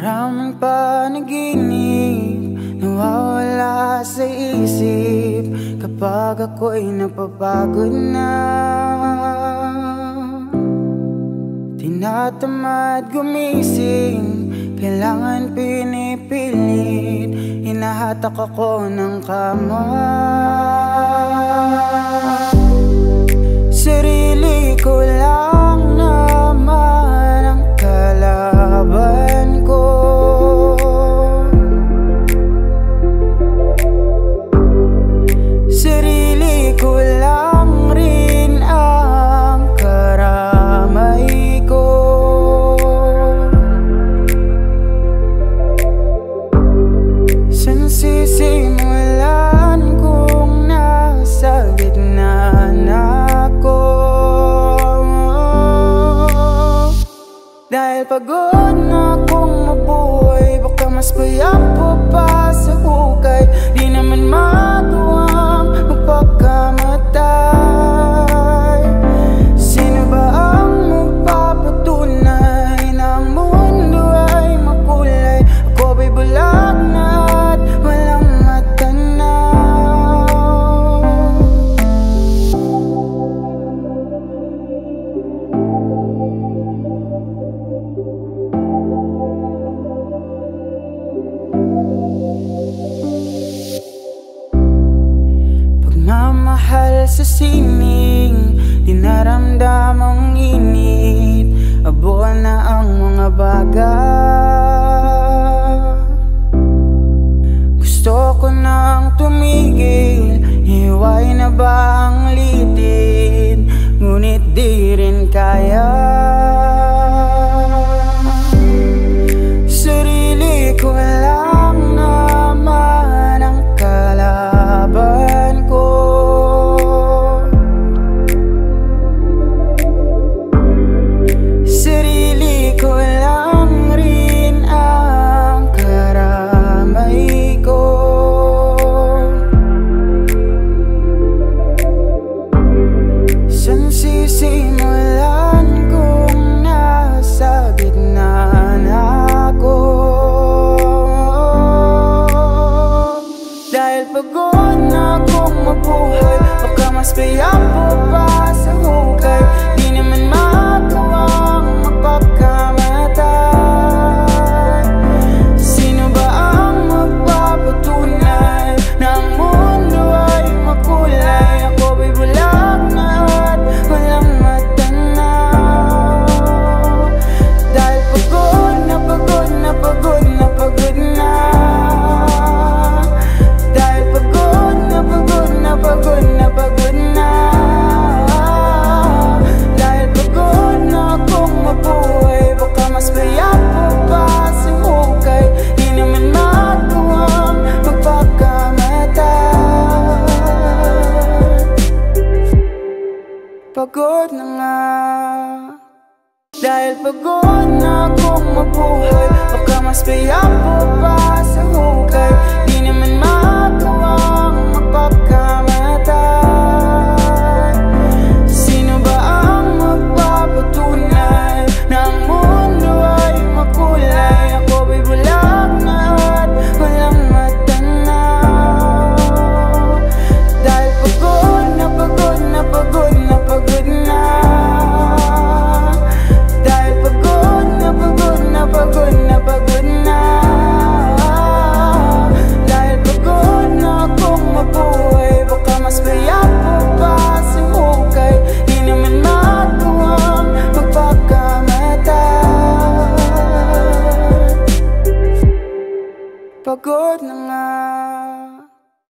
Maraming panaginip nawawala sa isip kapag ako'y napapagod na. Tinatamad gumising, kailangan pinipilit, hinahatak ako ng kama. Sarili ko lang naman ang kalaban ko. Sarili ko lang rin ang karamay ko. San sisimulan kung nasa gitna na ako? Dahil pagod na akong mabuhay, baka mas payapo pa sa hukay. Di naman magawang magpakamatay. Sino ba ang magpapatunay na ang mundo ay makulay? Ako ba'y bulag na at walang matanaw? Pagmamahal sa sining, dinaramdam ang init. Abo na ang mga baga. Gusto ko nang tumigil, hiway na ba ang litid? Ngunit di rin kaya. Sarili ko lang naman ang kalaban ko. Sarili ko lang rin ang karamay ko. San sisimulan kung nasa gitna na ako? Dahil pagod na akong mabuhay, baka mas payapo pa sa hukay. Di naman magawang magpakamatay. Sino ba ang magpapatunay na ang mundo ay makulay? Ako ba'y bulag na at walang matanaw? Dahil pagod na pagod na pagod na pagod na. Dahil pagod na pagod na pagod na pagod na. Dahil pagod na akong mabuhay, baka mas payapo pa sa hukay. Di naman magawang magpakamatay. Pagod na nga. Dahil pagod na akong mabuhay, baka mas payapo